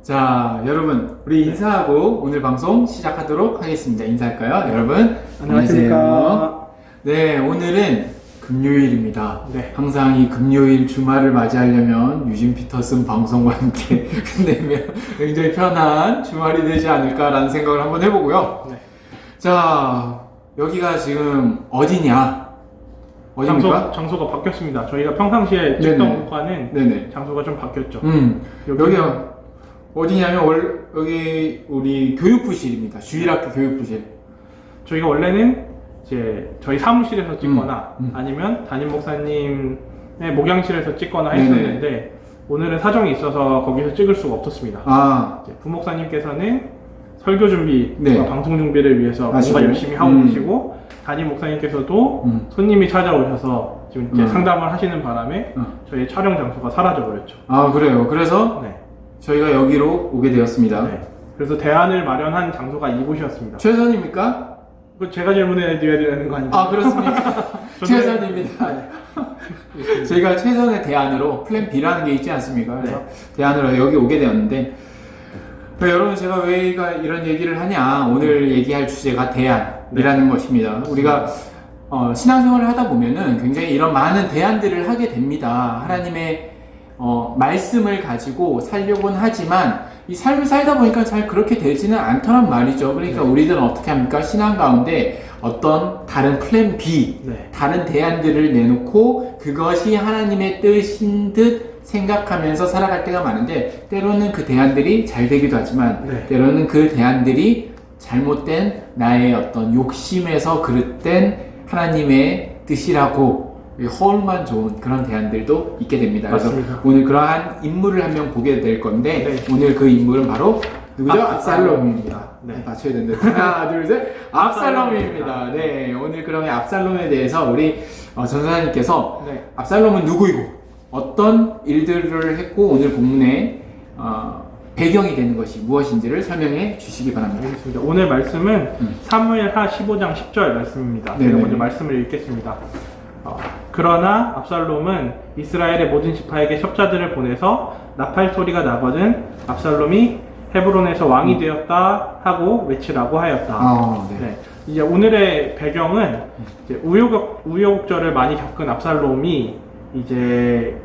자, 여러분, 우리 인사하고 오늘 방송 시작하도록 하겠습니다. 인사할까요? 여러분, 안녕하십니까. 네, 오늘은 금요일입니다. 네. 항상 이 금요일 주말을 맞이하려면 유진 피터슨 방송과 함께 끝내면 굉장히 편한 주말이 되지 않을까라는 생각을 한번 해보고요. 네. 자, 여기가 지금 어디냐? 어디입니까? 장소가 바뀌었습니다. 저희가 평상시에 찍던 곳과는 네네. 장소가 좀 바뀌었죠. 여기가 어디냐면 여기 우리 교육부실입니다. 주일학교 교육부실. 저희가 원래는 이제 저희 사무실에서 찍거나 아니면 담임 목사님의 목양실에서 찍거나 했었는데 오늘은 사정이 있어서 거기서 찍을 수가 없었습니다. 이제 부목사님께서는 설교 준비, 방송 준비를 위해서 뭔가 열심히 하고 계시고 담임 목사님께서도 손님이 찾아오셔서 지금 이제 상담을 하시는 바람에 저희 촬영 장소가 사라져 버렸죠. 아, 그래요. 그래서 네. 저희가 여기로 오게 되었습니다. 네. 그래서 대안을 마련한 장소가 이곳이었습니다. 최선입니까? 그 제가 질문해 드려야 되는 거 아닌가요? 아, 그렇습니까? 최선입니다. 저희가 최선의 대안으로 플랜 B라는 게 있지 않습니까? 그래서 대안으로 여기 오게 되었는데, 여러분, 제가 왜 이런 얘기를 하냐? 오늘 얘기할 주제가 대안이라는 것입니다. 우리가 신앙생활을 하다 보면은 굉장히 이런 많은 대안들을 하게 됩니다. 하나님의 말씀을 가지고 살려고는 하지만 이 삶을 살다 보니까 잘 그렇게 되지는 않더란 말이죠. 그러니까 우리들은 어떻게 합니까? 신앙 가운데 어떤 다른 플랜 B, 다른 대안들을 내놓고 그것이 하나님의 뜻인 듯 생각하면서 살아갈 때가 많은데, 때로는 그 대안들이 잘 되기도 하지만 때로는 그 대안들이 잘못된 나의 어떤 욕심에서 그릇된 하나님의 뜻이라고 허울만 좋은 그런 대안들도 있게 됩니다. 맞습니다. 그래서 오늘 그러한 인물을 한 명 보게 될 건데, 오늘 그 인물은 바로 누구죠? 압살롬입니다. 맞춰야 되는데 하나 둘 셋, 압살롬입니다. 네, 오늘 그러면 압살롬에 대해서 우리 전사님께서 압살롬은 누구이고 어떤 일들을 했고 오늘 본문의 배경이 되는 것이 무엇인지를 설명해 주시기 바랍니다. 알겠습니다. 오늘 말씀은 사무엘하 15장 10절 말씀입니다. 제가 먼저 말씀을 읽겠습니다. 그러나 압살롬은 이스라엘의 모든 지파에게 첩자들을 보내서 나팔 소리가 나거든 압살롬이 헤브론에서 왕이 되었다 하고 외치라고 하였다. 이제 오늘의 배경은 이제 우여곡절을 많이 겪은 압살롬이 이제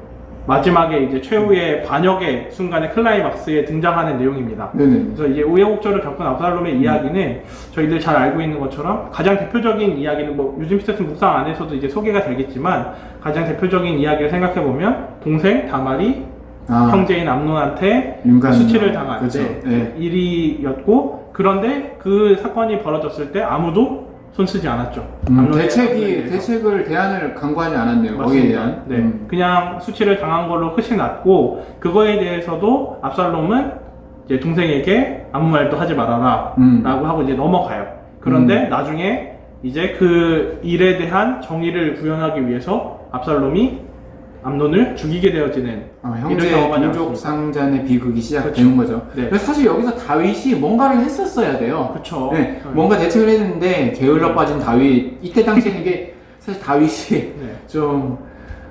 마지막에 이제 최후의 반역의 순간에 클라이막스에 등장하는 내용입니다. 그래서 이제 우여곡절을 겪은 압살롬의 이야기는 저희들 잘 알고 있는 것처럼 가장 대표적인 이야기는 뭐 유진 피터슨 묵상 안에서도 이제 소개가 되겠지만 가장 대표적인 이야기를 생각해 보면 동생 다말이 형제인 암논한테 수치를 당한 일이었고, 그런데 그 사건이 벌어졌을 때 아무도 손쓰지 않았죠. 대안을 강구하지 않았네요. 거기에 대한. 그냥 수치를 당한 걸로 끝이 났고, 그거에 대해서도 압살롬은 이제 동생에게 아무 말도 하지 말아라 라고 하고 이제 넘어가요. 그런데 나중에 이제 그 일에 대한 정의를 구현하기 위해서 압살롬이 암논을 죽이게 되어지는 형제의 동족 상잔의 비극이 시작되는 거죠. 그래서 사실 여기서 다윗이 뭔가를 했었어야 돼요. 뭔가 대책을 했는데 게을러 빠진 다윗. 이때 당시에는 이게 사실 다윗이 좀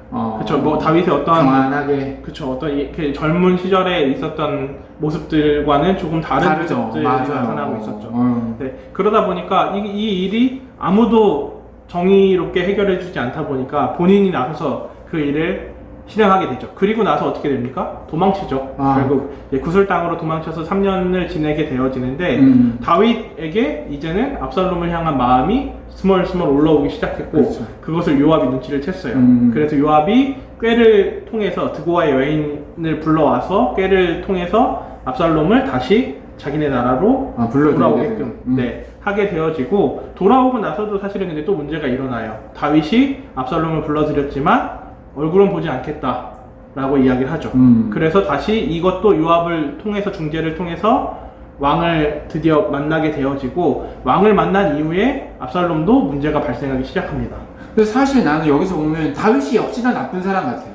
뭐 다윗의 어떤 강한하게 어떤 그 젊은 시절에 있었던 모습들과는 조금 다른 모습들이 나타나고 있었죠. 그러다 보니까 이 일이 아무도 정의롭게 해결해주지 않다 보니까 본인이 나서서 그 일을 실행하게 되죠. 그리고 나서 어떻게 됩니까? 도망치죠. 결국 구슬 땅으로 도망쳐서 3년을 지내게 되어지는데 다윗에게 이제는 압살롬을 향한 마음이 스멀스멀 올라오기 시작했고 그것을 요압이 눈치를 챘어요. 그래서 요압이 꾀를 통해서 드고아의 여인을 불러와서 꾀를 통해서 압살롬을 다시 자기네 나라로 돌아오게끔 하게 되어지고, 돌아오고 나서도 사실은 근데 또 문제가 일어나요. 다윗이 압살롬을 불러들였지만 얼굴은 보지 않겠다 라고 이야기를 하죠. 그래서 다시 이것도 요압을 통해서 중재를 통해서 왕을 드디어 만나게 되어지고, 왕을 만난 이후에 압살롬도 문제가 발생하기 시작합니다. 근데 사실 나는 여기서 보면 다윗이 역시나 나쁜 사람 같아요.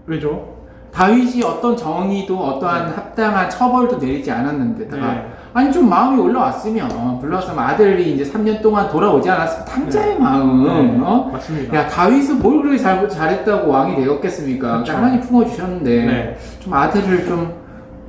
왜죠? 다윗이 어떤 정의도 어떠한 합당한 처벌도 내리지 않았는데다가 아니 좀 마음이 올라왔으면 불러왔으면 아들이 이제 3년 동안 돌아오지 않았으면 탕자의 마음 맞습니다. 야 다윗은 뭘 그렇게 잘했다고 왕이 되었겠습니까? 가만히 품어주셨는데 좀 아들을 좀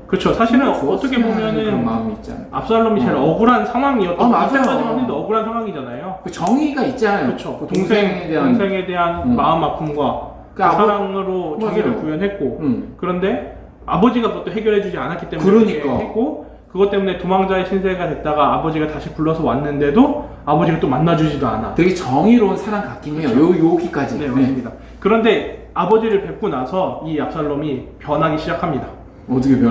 그렇죠. 사실은 줬으면 어떻게 하는 보면은 그런 마음이 있잖아요. 압살롬이 제일 억울한 상황이었던 맞아요. 이때까지만 해도 억울한 상황이잖아요. 그 정의가 있잖아요. 그렇죠. 그 동생에 대한 마음 아픔과 그 그러니까 사랑으로 자기를 맞아요. 구현했고 음. 그런데 아버지가 그것도 해결해주지 않았기 때문에 그러니까. 그렇게 했고 그것 때문에 도망자의 신세가 됐다가 아버지가 다시 불러서 왔는데도 아버지가 또 만나주지도 않아. 되게 정의로운 사람 같긴 해요. 여기까지. 네, 맞습니다. 그런데 아버지를 뵙고 나서 이 압살롬이 변하기 시작합니다.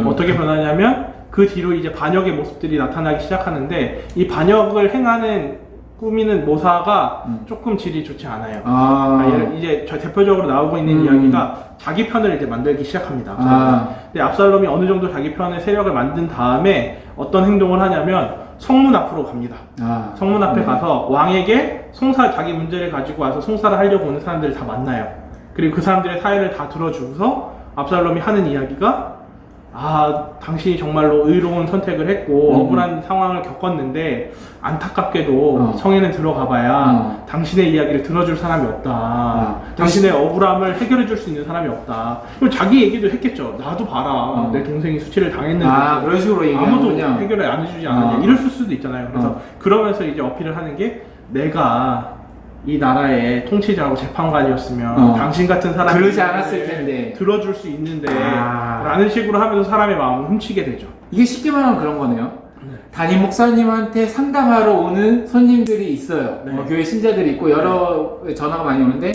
어떻게 변하냐면 그 뒤로 이제 반역의 모습들이 나타나기 시작하는데 이 반역을 행하는 꾸미는 모사가 조금 질이 좋지 않아요. 이제 저 대표적으로 나오고 있는 이야기가 자기 편을 이제 만들기 시작합니다. 근데 압살롬이 어느 정도 자기 편의 세력을 만든 다음에 어떤 행동을 하냐면 성문 앞으로 갑니다. 성문 앞에 가서 왕에게 자기 문제를 가지고 와서 송사를 하려고 오는 사람들을 다 만나요. 그리고 그 사람들의 사연을 다 들어주고서 압살롬이 하는 이야기가 당신이 정말로 의로운 선택을 했고 억울한 상황을 겪었는데 안타깝게도 성에는 들어가봐야 당신의 이야기를 들어줄 사람이 없다. 당신의 억울함을 해결해 줄 수 있는 사람이 없다. 그리고 자기 얘기도 했겠죠. 나도 봐라. 내 동생이 수치를 당했는데 그런 식으로 아무도 해결을 안 해주지 않았냐. 이럴 수도 있잖아요. 그래서 그러면서 이제 어필을 하는 게 내가 이 나라의 통치자고 재판관이었으면 당신 같은 사람이 그러지 않았을 텐데 들어줄 수 있는데 라는 식으로 하면서 사람의 마음을 훔치게 되죠. 이게 쉽게 말하면 그런 거네요. 담임 목사님한테 상담하러 오는 손님들이 있어요. 교회 신자들이 있고 여러 전화가 많이 오는데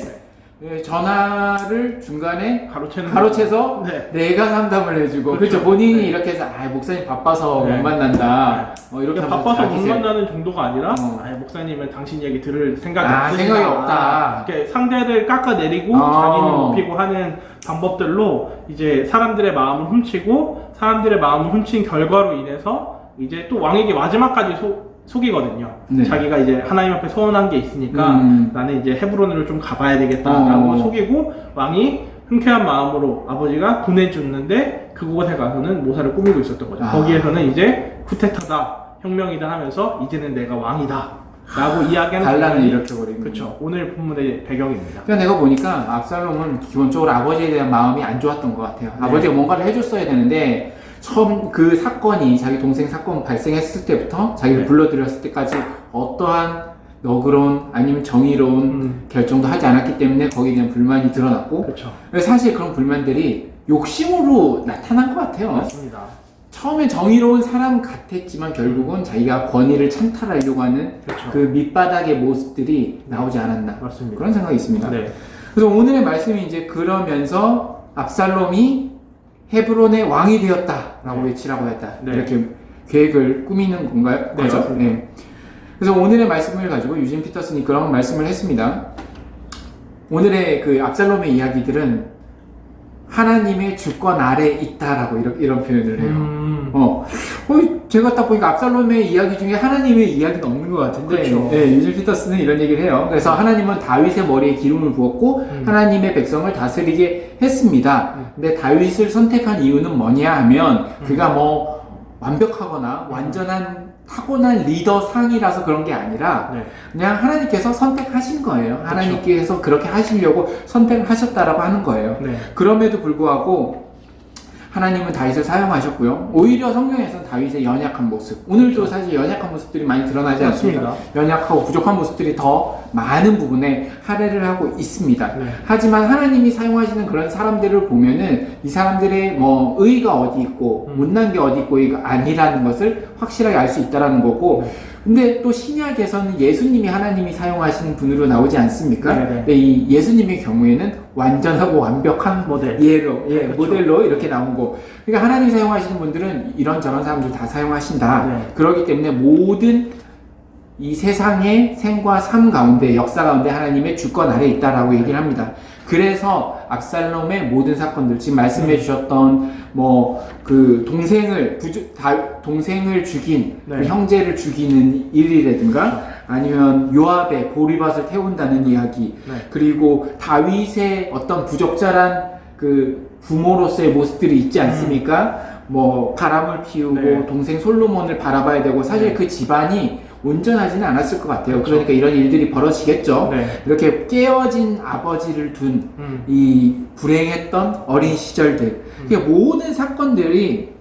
전화를 중간에 가로채서 내가 상담을 해주고 그렇죠. 본인이 이렇게 해서 목사님 바빠서 못 만난다 이렇게 바빠서 못 만나는 정도가 아니라 목사님은 당신 얘기 들을 생각이 없다. 이렇게 상대를 깎아내리고 자기는 높이고 하는 방법들로 이제 사람들의 마음을 훔치고 사람들의 마음을 훔친 결과로 인해서 이제 또 왕에게 마지막까지 속이거든요. 자기가 이제 하나님 앞에 소원한 게 있으니까 나는 이제 헤브론으로 좀 가봐야 되겠다라고 속이고 왕이 흔쾌한 마음으로 아버지가 보내줬는데 그곳에 가서는 모사를 꾸미고 있었던 거죠. 거기에서는 이제 쿠데타다, 혁명이다 하면서 이제는 내가 왕이다 라고 이야기하는 반란을 일으켜버리는 그렇죠. 오늘 본문의 배경입니다. 그러니까 내가 보니까 압살롬은 기본적으로 아버지에 대한 마음이 안 좋았던 것 같아요. 아버지가 뭔가를 해줬어야 되는데 처음 그 사건이 자기 동생 사건 발생했을 때부터 자기를 불러들였을 때까지 어떠한 너그러운 아니면 정의로운 결정도 하지 않았기 때문에 거기에 대한 불만이 드러났고 그렇죠. 사실 그런 불만들이 욕심으로 나타난 것 같아요. 맞습니다. 처음엔 정의로운 사람 같았지만 결국은 자기가 권위를 찬탈하려고 하는 그 밑바닥의 모습들이 나오지 않았나. 맞습니다. 그런 생각이 있습니다. 그래서 오늘의 말씀이 이제 그러면서 압살롬이 헤브론의 왕이 되었다라고 외치라고 했다. 이렇게 계획을 꾸미는 건가요? 맞죠? 그래서 오늘의 말씀을 가지고 유진 피터슨이 그런 말씀을 했습니다. 오늘의 그 압살롬의 이야기들은 하나님의 주권 아래 있다라고 이런 표현을 해요. 제가 딱 보니까 압살롬의 이야기 중에 하나님의 이야기는 없는 것 같은데, 유진 피터슨은 이런 얘기를 해요. 그래서 하나님은 다윗의 머리에 기름을 부었고 하나님의 백성을 다스리게 했습니다. 근데 다윗을 선택한 이유는 뭐냐 하면 그가 뭐 완벽하거나 완전한 타고난 리더 상이라서 그런 게 아니라 그냥 하나님께서 선택하신 거예요. 하나님께서 그렇게 하시려고 선택을 하셨다라고 하는 거예요. 그럼에도 불구하고 하나님은 다윗을 사용하셨고요. 오히려 성경에서는 다윗의 연약한 모습, 오늘도 사실 연약한 모습들이 많이 드러나지 않습니까? 연약하고 부족한 모습들이 더 많은 부분에 할애를 하고 있습니다. 하지만 하나님이 사용하시는 그런 사람들을 보면은 이 사람들의 뭐 의의가 어디 있고 못난 게 어디 있고 이거 아니라는 것을 확실하게 알 수 있다라는 거고, 근데 또 신약에서는 예수님이 하나님이 사용하시는 분으로 나오지 않습니까? 근데 이 예수님의 경우에는 완전하고 완벽한 모델로 이렇게 나온 거. 그러니까 하나님 사용하시는 분들은 이런저런 사람들 다 사용하신다. 그렇기 때문에 모든 이 세상의 생과 삶 가운데, 역사 가운데 하나님의 주권 아래 있다라고 얘기를 합니다. 그래서 압살롬의 모든 사건들, 지금 말씀해 주셨던 그 동생을 죽인 그 형제를 죽이는 일이라든가 아니면 요압의 보리밭을 태운다는 이야기, 그리고 다윗의 어떤 부적절한 그 부모로서의 모습들이 있지 않습니까? 바람을 피우고 동생 솔로몬을 바라봐야 되고, 사실 그 집안이 온전하지는 않았을 것 같아요. 그러니까 이런 일들이 벌어지겠죠. 이렇게 깨어진 아버지를 둔 이 불행했던 어린 시절들, 모든 사건들이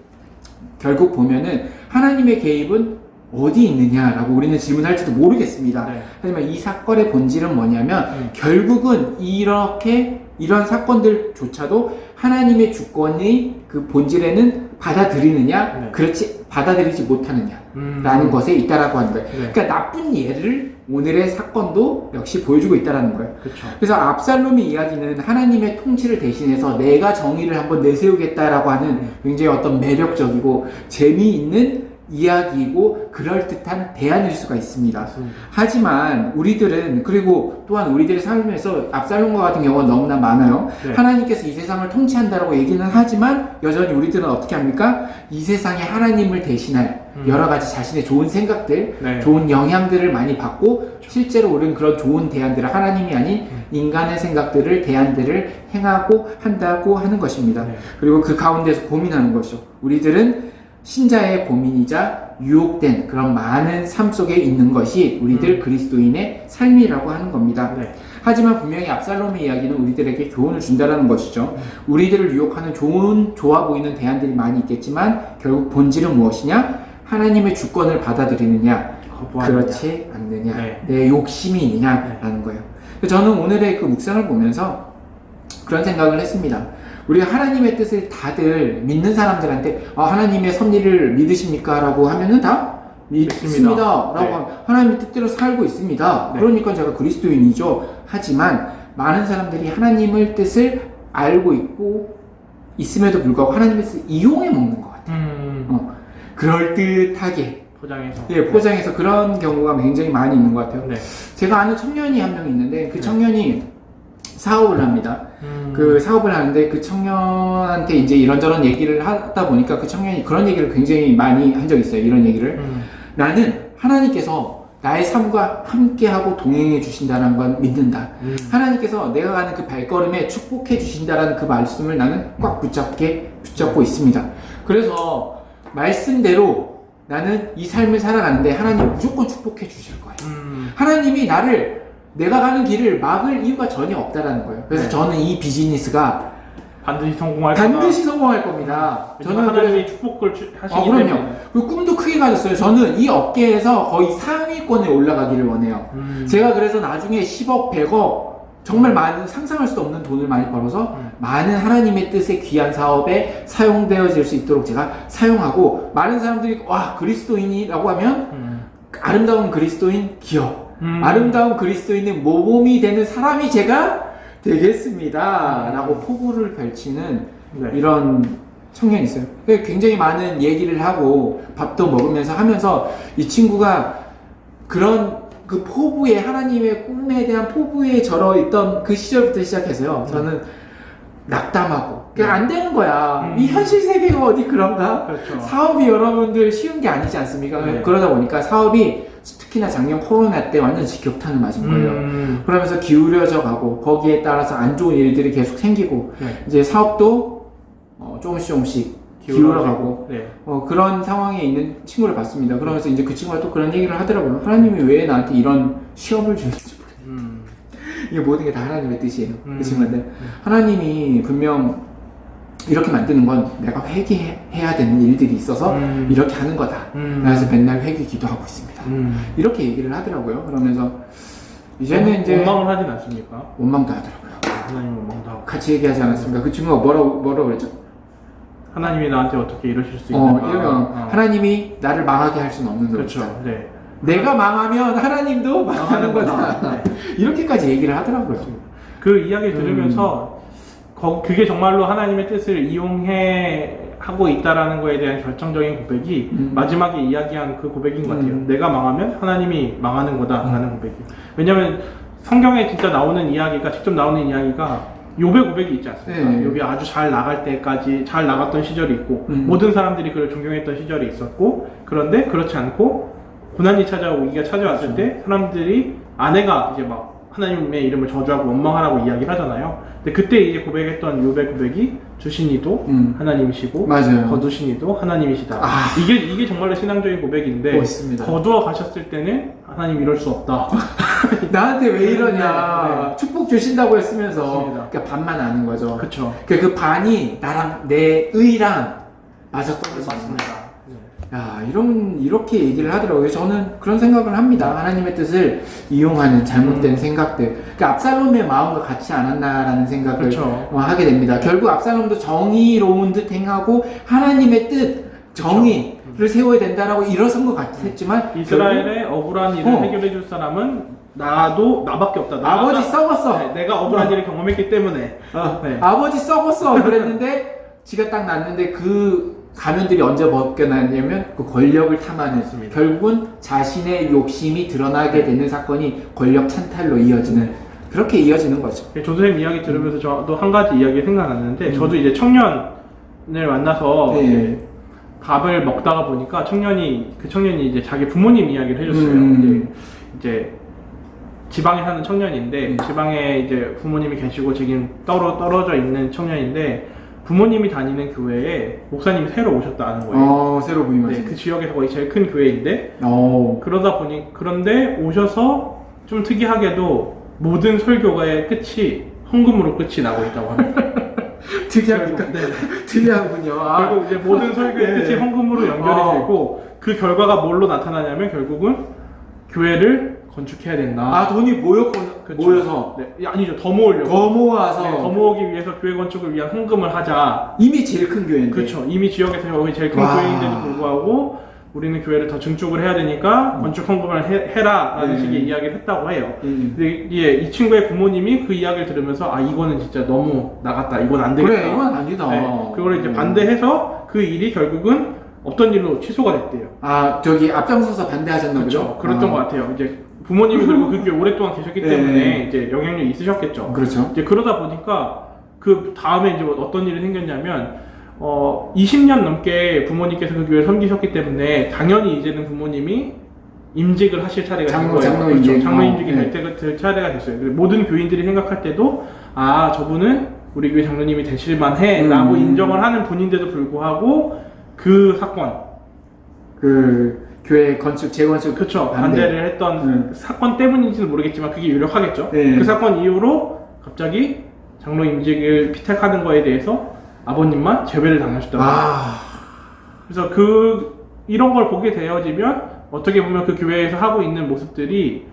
결국 보면은 하나님의 개입은 어디 있느냐라고 우리는 질문할지도 모르겠습니다. 네. 하지만 이 사건의 본질은 뭐냐면 결국은 이런 사건들조차도 하나님의 주권의 그 본질에는 받아들이느냐, 네. 그렇지 받아들이지 못하느냐라는 것에 있다라고 하는 거예요. 네. 그러니까 나쁜 예를 오늘의 사건도 역시 보여주고 있다라는 거예요. 그렇죠. 그래서 압살롬의 이야기는 하나님의 통치를 대신해서 내가 정의를 한번 내세우겠다라고 하는 굉장히 어떤 매력적이고 재미있는 이야기이고 그럴듯한 대안일 수가 있습니다. 맞습니다. 하지만 우리들은, 그리고 또한 우리들의 삶에서 압살롬과 같은 경우가 너무나 많아요. 네. 하나님께서 이 세상을 통치한다라고 얘기는 하지만 여전히 우리들은 어떻게 합니까? 이 세상에 하나님을 대신할 여러 가지 자신의 좋은 생각들, 네. 좋은 영향들을 많이 받고 실제로 우리는 그런 좋은 대안들을, 하나님이 아닌 인간의 생각들을, 대안들을 행하고 한다고 하는 것입니다. 네. 그리고 그 가운데서 고민하는 것이죠. 우리들은 신자의 고민이자 유혹된 그런 많은 삶 속에 있는 것이 우리들 그리스도인의 삶이라고 하는 겁니다. 네. 하지만 분명히 압살롬의 이야기는 우리들에게 교훈을 준다라는 것이죠. 우리들을 유혹하는 좋아 보이는 대안들이 많이 있겠지만 결국 본질은 무엇이냐? 하나님의 주권을 받아들이느냐, 거부하느냐. 그렇지 않느냐, 네. 내 욕심이 있느냐라는 거예요. 저는 오늘의 그 묵상을 보면서 그런 생각을 했습니다. 우리가 하나님의 뜻을 다들 믿는 사람들한테 하나님의 섭리를 믿으십니까? 라고 하면은 다 믿습니다. 라고 네. 하면 하나님의 뜻대로 살고 있습니다. 네. 그러니까 제가 그리스도인이죠. 하지만 많은 사람들이 하나님의 뜻을 알고 있고 있음에도 불구하고 하나님의 뜻을 이용해 먹는 것 같아요. 그럴듯하게 포장해서. 포장해서 그런 경우가 굉장히 많이 있는 것 같아요. 네. 제가 아는 청년이 한 명 있는데 그 청년이 사업을 합니다. 그 사업을 하는데 그 청년한테 이제 이런저런 얘기를 하다 보니까 그 청년이 그런 얘기를 굉장히 많이 한 적이 있어요. 이런 얘기를. 나는 하나님께서 나의 삶과 함께하고 동행해 주신다는 건 믿는다. 하나님께서 내가 가는 그 발걸음에 축복해 주신다는 그 말씀을 나는 꽉 붙잡고 있습니다. 그래서 말씀대로 나는 이 삶을 살아가는데 하나님 무조건 축복해 주실 거예요. 하나님이 내가 가는 길을 막을 이유가 전혀 없다라는 거예요. 그래서 네. 저는 이 비즈니스가 반드시 성공할 겁니다. 저는 하나님이 축복을 하시기 그럼요. 때문에. 그 꿈도 크게 가졌어요. 저는 이 업계에서 거의 상위권에 올라가기를 원해요. 제가 그래서 나중에 10억, 100억 정말 많은 상상할 수도 없는 돈을 많이 벌어서 많은 하나님의 뜻의 귀한 사업에 사용되어질 수 있도록 제가 사용하고, 많은 사람들이 그리스도인이라고 하면 아름다운 그리스도인 기업, 아름다운 그리스도인의 모범이 되는 사람이 제가 되겠습니다 라고 포부를 펼치는 네. 이런 청년이 있어요. 굉장히 많은 얘기를 하고 밥도 먹으면서 하면서 이 친구가 그런 그 포부에, 하나님의 꿈에 대한 포부에 절어 있던 그 시절부터 시작해서요, 저는 낙담하고 그냥 안 되는 거야. 이 현실 세계가 어디 그런가? 그렇죠. 사업이 여러분들 쉬운 게 아니지 않습니까? 네. 그러다 보니까 사업이 특히나 작년 코로나 때 완전 직격탄을 맞은 거예요. 그러면서 기울여져 가고 거기에 따라서 안 좋은 일들이 계속 생기고 네. 이제 사업도 조금씩 기울어가고 네. 그런 상황에 있는 친구를 봤습니다. 그러면서 이제 그 친구가 또 그런 얘기를 하더라고요. 하나님이 왜 나한테 이런 시험을 주는지 모르겠어요. 이게 모든 게 다 하나님의 뜻이에요. 그 친구한테 하나님이 분명 이렇게 만드는 건 내가 회개해야 되는 일들이 있어서 이렇게 하는 거다. 그래서 맨날 회개 기도하고 있습니다. 이렇게 얘기를 하더라고요. 그러면서 이제는 이제 원망을 하진 않습니까? 원망도 하더라고요. 하나님 원망도 하고. 같이 얘기하지 않았습니까? 그 친구가 뭐라고 그랬죠? 하나님이 나한테 어떻게 이러실 수 있는가? 이러면 하나님이 나를 망하게 할 수는 없는 그렇죠. 것이다. 네. 내가 망하면 하나님도 망하는 거다. 네. 이렇게까지 얘기를 하더라고요. 그 이야기를 들으면서 그게 정말로 하나님의 뜻을 하고 있다라는 거에 대한 결정적인 고백이 마지막에 이야기한 그 고백인 것 같아요. 내가 망하면 하나님이 망하는 거다라는 고백이. 왜냐면 성경에 진짜 나오는 이야기가, 직접 나오는 이야기가 욥의 고백이 있지 않습니까? 네. 욥이 아주 잘 나갈 때까지 잘 나갔던 시절이 있고 모든 사람들이 그를 존경했던 시절이 있었고, 그런데 그렇지 않고 고난이 찾아오고 위기가 찾아왔을 때 사람들이, 아내가 이제 막 하나님의 이름을 저주하고 원망하라고 이야기를 하잖아요. 근데 그때 이제 고백했던 욥의 고백이 주신 이도 하나님이시고 맞아요. 거두신 이도 하나님이시다. 이게 정말로 신앙적인 고백인데, 멋있습니다. 거두어 가셨을 때는 하나님 이럴 수 없다. 나한테 왜 이러냐. 네. 축복 주신다고 했으면서 맞습니다. 그러니까 반만 아는 거죠. 그렇죠. 그 반이 나랑 내 의랑 맞아 떨어지는 맞습니다. 거야. 야, 이렇게 얘기를 하더라고요. 저는 그런 생각을 합니다. 하나님의 뜻을 이용하는 잘못된 생각들. 그러니까 압살롬의 마음과 같지 않았나라는 생각을 그렇죠. 하게 됩니다. 결국 압살롬도 정의로운 듯 행하고 하나님의 뜻, 정의를 세워야 된다라고 일어선 것 같았지만 이스라엘의 억울한 일을 해결해 줄 사람은 나밖에 없다. 아버지 썩었어. 네, 내가 억울한 일을 경험했기 때문에. 네. 아버지 썩었어. 그랬는데 지가 딱 났는데 그 가면들이 언제 벗겨나냐면 그 권력을 탐하는, 결국은 자신의 욕심이 드러나게 되는 사건이 권력 찬탈로 이어지는, 그렇게 이어지는 거죠. 조선생 이야기 들으면서 저도 한 가지 이야기 생각났는데 저도 이제 청년을 만나서 이제 밥을 먹다가 보니까 그 청년이 이제 자기 부모님 이야기를 해줬어요. 이제 지방에 사는 청년인데 지방에 이제 부모님이 계시고 지금 떨어져 있는 청년인데 부모님이 다니는 교회에 목사님이 새로 오셨다는 거예요. 새로 부임하신. 네, 그 지역에서 거의 제일 큰 교회인데 그런데 오셔서 좀 특이하게도 모든 설교가의 끝이 헌금으로 끝이 나고 있다고 합니다. 특이합니까? 네. 특이하군요. 결국 이제 모든 설교의 끝이 헌금으로 연결이 되고 그 결과가 뭘로 나타나냐면 결국은 교회를 건축해야 된다. 돈이 모여서? 네, 아니죠. 더 모으려고. 더 모아서? 네, 더 모으기 위해서 교회 건축을 위한 헌금을 하자. 이미 제일 큰 교회인데. 그렇죠. 이미 지역에서 거의 제일 큰 교회인데도 불구하고 우리는 교회를 더 증축을 해야 되니까 건축 헌금을 해라 라는 식의 이야기를 했다고 해요. 근데 이 친구의 부모님이 그 이야기를 들으면서 이거는 진짜 너무 나갔다. 이건 안 되겠다. 그래, 이건 아니다. 네, 그걸 이제 반대해서 그 일이 결국은 없던 일로 취소가 됐대요. 앞장서서 반대하셨나 보죠? 그렇죠. 그랬던 것 같아요. 이제 부모님이 그리고 그 교회 오랫동안 계셨기 때문에 이제 영향력이 있으셨겠죠. 그렇죠. 이제 그러다 보니까 그 다음에 이제 어떤 일이 생겼냐면 20년 넘게 부모님께서 그 교회를 섬기셨기 때문에 당연히 이제는 부모님이 임직을 하실 차례가 된 거예요. 장로 그렇죠. 임직. 장로 임직이 될 차례가 됐어요. 모든 교인들이 생각할 때도 저분은 우리 교회 장로님이 되실만해 라고 인정을 하는 분인데도 불구하고 그 사건, 교회 재건축 그쵸, 반대를 했던 사건 때문인지는 모르겠지만 그게 유력하겠죠. 네. 그 사건 이후로 갑자기 장로 임직을 피택하는 거에 대해서 아버님만 제외를 당하셨다고. 그래서 이런 걸 보게 되어지면 어떻게 보면 그 교회에서 하고 있는 모습들이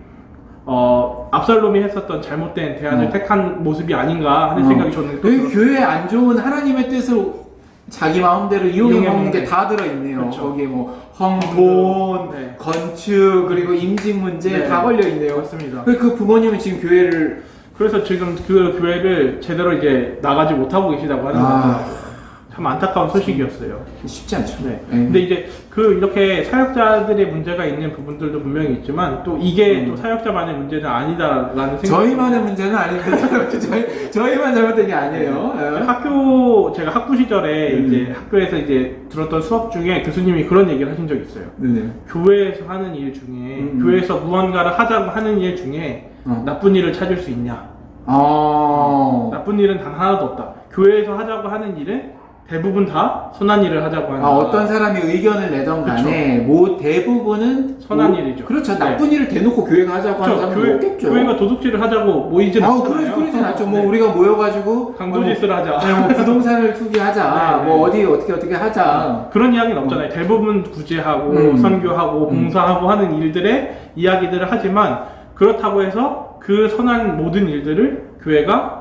압살롬이 했었던 잘못된 대안을 택한 모습이 아닌가 하는 생각이 저는 또 교회에 안 좋은 하나님의 뜻을 자기 마음대로 이용해 먹는 게 다 들어있네요. 그렇죠. 거기에 돈, 건축, 그리고 임직 문제 다 걸려있네요. 맞습니다. 그 부모님은 지금 교회를, 그래서 지금 그 교회를 제대로 이제 나가지 못하고 계시다고 하는 것 같아요. 참 안타까운 소식이었어요. 쉽지 않죠. 네. 근데 이제 이렇게 사역자들의 문제가 있는 부분들도 분명히 있지만 또 이게 또 사역자만의 문제는 아니다라는 생각. 저희만의 문제는 아닙니다. 저희만 잘못된 게 아니에요. 제가 학부 시절에 이제 학교에서 이제 들었던 수업 중에 교수님이 그런 얘기를 하신 적이 있어요. 교회에서 하는 일 중에 교회에서 무언가를 하자고 하는 일 중에 나쁜 일을 찾을 수 있냐? 나쁜 일은 단 하나도 없다. 교회에서 하자고 하는 일은 대부분 다 선한 일을 하자고 하는 어떤 사람이 의견을 내던 간에 대부분은 선한 일이죠. 그렇죠. 나쁜 일을 대놓고 교회가 하자고 하는 사람은 없겠죠. 교회가 도둑질을 하자고 모이진 않잖아요. 그러진 않죠. 우리가 모여가지고 강도짓을 하자. 부동산을 투기하자. 어떻게 하자. 그런 이야기는 없잖아요. 대부분 구제하고 선교하고 봉사하고 하는 일들의 이야기들을 하지만 그렇다고 해서 그 선한 모든 일들을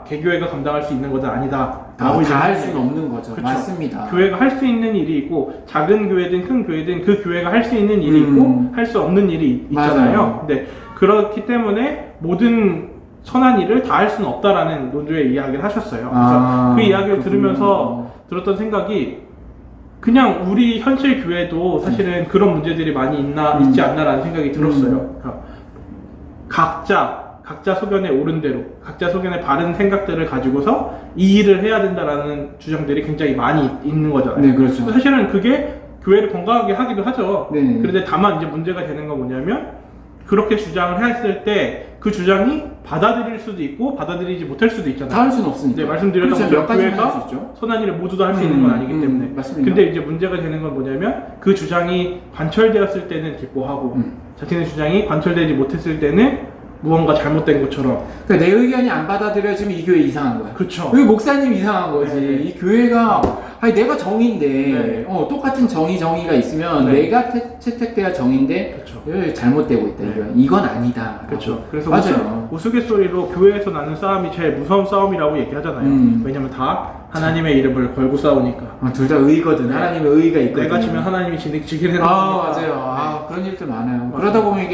개교회가 감당할 수 있는 것은 아니다. 다 할 수는 없는 거죠. 그렇죠. 맞습니다. 교회가 할 수 있는 일이 있고 작은 교회든 큰 교회든 그 교회가 할 수 있는 일이 있고 할 수 없는 일이 있잖아요. 근데 그렇기 때문에 모든 선한 일을 다 할 수는 없다라는 논조의 이야기를 하셨어요. 그래서 그 이야기를 들으면서 들었던 생각이 그냥 우리 현실 교회도 사실은 그런 문제들이 많이 있지 않나라는 생각이 들었어요. 그러니까 각자 소견에 옳은 대로, 각자 소견에 바른 생각들을 가지고서 이 일을 해야 된다라는 주장들이 굉장히 많이 있는 거잖아요. 네, 그렇죠. 사실은 그게 교회를 건강하게 하기도 하죠. 네. 그런데 다만 이제 문제가 되는 건 뭐냐면 그렇게 주장을 했을 때 그 주장이 받아들일 수도 있고 받아들이지 못할 수도 있잖아요. 다 할 수는 없으니까. 네, 말씀드렸던 것처럼 교회가 선한 일을 모두 다 할 수 있는 건 아니기 때문에. 맞습니다. 근데 이제 문제가 되는 건 뭐냐면 그 주장이 관철되었을 때는 기뻐하고 자신의 주장이 관철되지 못했을 때는 무언가 잘못된 것처럼. 그러니까 내 의견이 안 받아들여지면 이 교회 이상한 거야. 그렇죠. 여기 목사님 이상한 거지. 네. 이 교회가 아니 내가 정인데 네. 똑같은 정의가 있으면 네. 내가 채택돼야 정인데 그렇죠. 여기 잘못되고 있다. 네. 이건 아니다. 그렇죠. 그래서 맞아요. 우스갯소리로 교회에서 나는 싸움이 제일 무서운 싸움이라고 얘기하잖아요. 왜냐면 다 하나님의 이름을 걸고 싸우니까. 둘 다 의거든. 네. 하나님의 의가 있거든. 내가 지면 하나님이 지게 되는 거니까. 거니까. 맞아요. 그런 일들 많아요. 맞아요. 그러다 보면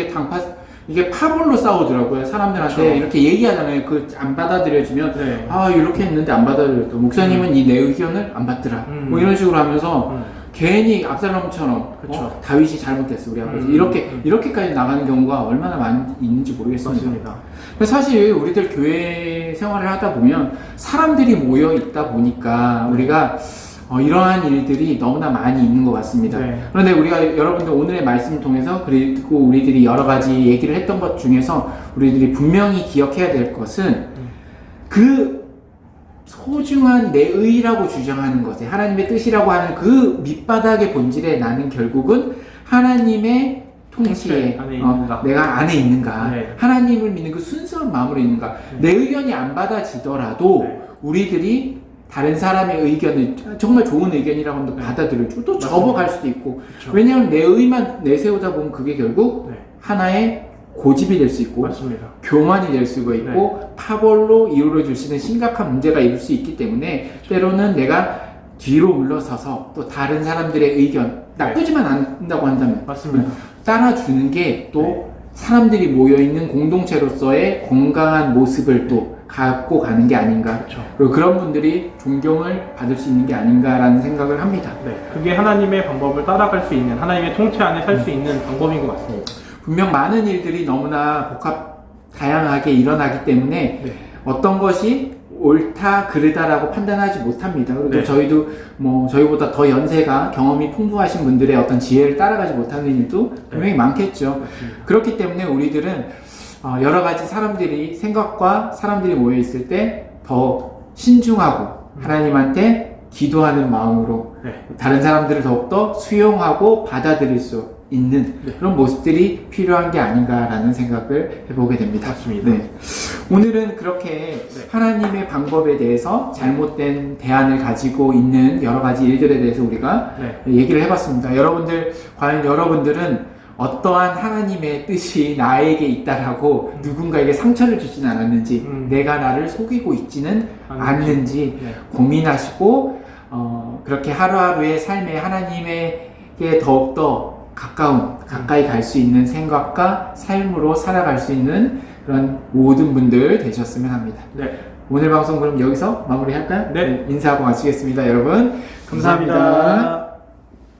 이게 파벌로 싸우더라고요. 사람들한테 그렇죠. 이렇게 얘기하잖아요. 그 안 받아들여지면 네. 이렇게 했는데 안 받아들였다. 목사님은 이 내 의견을 안 받더라. 뭐 이런 식으로 하면서 괜히 압살롬처럼 그쵸. 다윗이 잘못됐어 우리 아버지 이렇게까지 나가는 경우가 얼마나 많이 있는지 모르겠습니다. 맞습니다. 근데 사실 우리들 교회 생활을 하다 보면 사람들이 모여 있다 보니까 우리가 이러한 일들이 너무나 많이 있는 것 같습니다. 네. 그런데 우리가 여러분들 오늘의 말씀을 통해서 그리고 우리들이 여러 가지 얘기를 했던 것 중에서 우리들이 분명히 기억해야 될 것은 그 소중한 내 의라고 주장하는 것에 하나님의 뜻이라고 하는 그 밑바닥의 본질에 나는 결국은 하나님의 통치에 안에 있는가. 내가 안에 있는가 네. 하나님을 믿는 그 순수한 마음으로 있는가 내 의견이 안 받아지더라도 네. 우리들이 다른 사람의 의견을 정말 좋은 의견이라고 하면 네. 받아들여주고 또 맞습니다. 접어갈 수도 있고 그쵸. 왜냐하면 내 의만 내세우다 보면 그게 결국 네. 하나의 고집이 될 수 있고 맞습니다. 교만이 될 수가 있고 파벌로 이루어질 수 있는 심각한 문제가 있을 수 있기 때문에 때로는 내가 뒤로 물러서서 또 다른 사람들의 의견 나쁘지만 않다고 한다면 맞습니다. 따라주는 게 또 네. 사람들이 모여있는 공동체로서의 건강한 모습을 또 갖고 가는 게 아닌가 그렇죠. 그리고 그런 분들이 존경을 받을 수 있는 게 아닌가라는 생각을 합니다. 네. 그게 하나님의 방법을 따라갈 수 있는 하나님의 통치 안에 살 수 있는 방법인 것 같습니다. 분명 많은 일들이 너무나 다양하게 일어나기 때문에 네. 어떤 것이 옳다 그르다라고 판단하지 못합니다. 그리고 네. 저희도 저희보다 더 연세가 경험이 풍부하신 분들의 어떤 지혜를 따라가지 못하는 일도 분명히 많겠죠. 맞습니다. 그렇기 때문에 우리들은 여러 가지 생각과 사람들이 모여 있을 때 더 신중하고 하나님한테 기도하는 마음으로 네. 다른 사람들을 더욱더 수용하고 받아들일 수 있는 네. 그런 모습들이 필요한 게 아닌가라는 생각을 해보게 됩니다. 맞습니다. 네. 오늘은 그렇게 네. 하나님의 방법에 대해서 잘못된 대안을 가지고 있는 여러 가지 일들에 대해서 우리가 네. 얘기를 해봤습니다. 과연 여러분들은 어떠한 하나님의 뜻이 나에게 있다라고 누군가에게 상처를 주진 않았는지 내가 나를 속이고 있지는 않는지 네. 고민하시고 그렇게 하루하루의 삶에 하나님에게 더욱더 가까이 갈 수 있는 생각과 삶으로 살아갈 수 있는 그런 모든 분들 되셨으면 합니다. 네. 오늘 방송 그럼 여기서 마무리할까요? 네. 인사하고 마치겠습니다. 여러분 감사합니다.